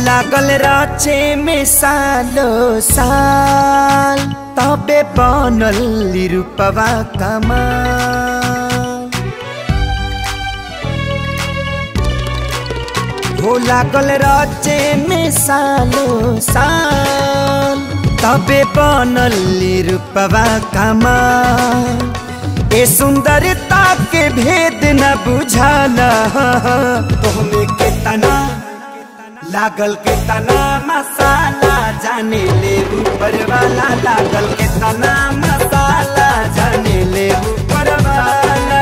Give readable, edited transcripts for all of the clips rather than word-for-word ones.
लागल राचे में सालो साल तबे बनल रूपवा कमाल। हो लागल राचे में सालो साल तबे बनल रूपवा कमाल। ए सुंदरता के भेद न बुझाला तोहमे केतना लागल के तना मसाला जाने ले ऊपर वाला। लागल के तना मसाला जाने ले ऊपर वाला।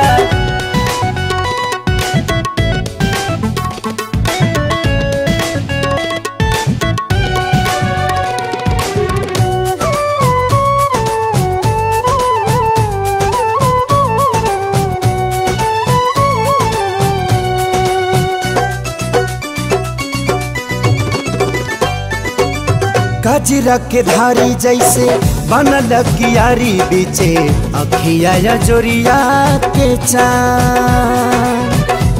गजरा के धारी जैसे बनल कियारी बीचे अखिया या जोरिया के चाँद।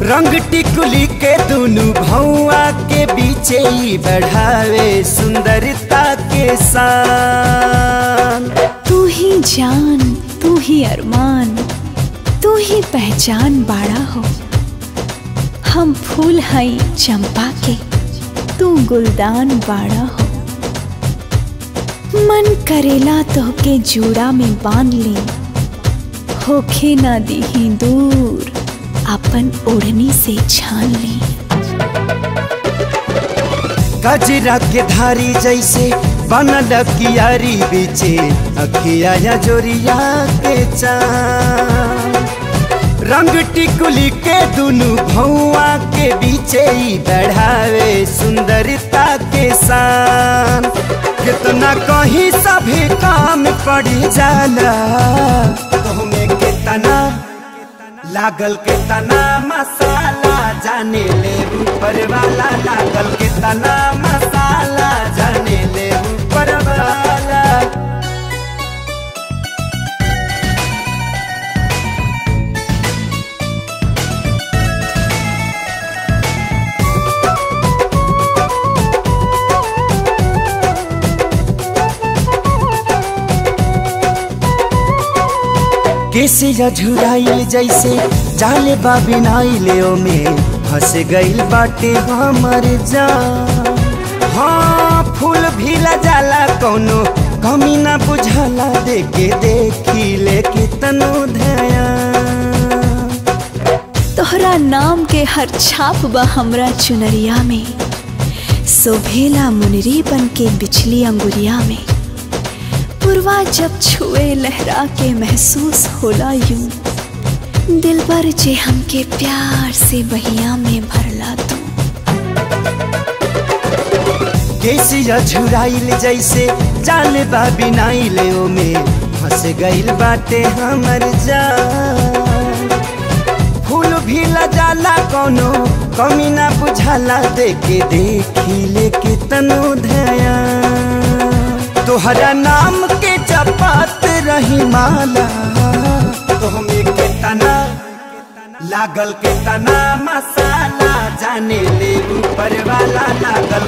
रंग टिकुली के दुनु भौआ के बीचे ही बढ़ावे सुंदरता के शान। तू ही जान, तू ही अरमान, तू ही पहचान बाड़ा हो। हम फूल हई चंपा के, तू गुलदान बाड़ा हो। मन करेला तोहके जूड़ा में बांध ली, होखे ना दीही दूर अपन ओढ़नी से छान ली। गजरा के धारी जैसे बनल कियारी बीचे अखिया या जोरिया के चाँद। रंग टिकुली के दुनु भौआ के बीचे ही बढ़ावे सुंदरता के शान। कितना कहीं सभी काम पड़ी जाला तोहमे केतना लागल के तना मसाला जाने ले ऊपर वाला। लागल के तना मसाला जाने ले ऊपर वाला। केसिया झुराइल जैसे जाले बाबिनाइले में फंस गइल बाटे हमर जान। हाँ फूल भी जाला कौनो कमी ना बुझाला देखे देखी ले कितनो ध्यान। तोहरा नाम के हर छाप बा हमरा चुनरिया में, सोभेला मुनरी बन के बिछली अंगुरिया में। पुरवा जब छुए लहरा के महसूस होला यूं, दिल पर जे हमके प्यार से बहिया में भरला तू। केसिया झुराइल जैसे जाल बाबिनाइल में फंस गइल बाटे हमर जान। फूल भी जाला कौनो कमी ना बुझाला देखे देखी ले कितनो ध्यान। तोहरा नाम के जपत रही माला तोहमे केतना लागल के तना मसाला जाने ले ऊपर वाला। लागल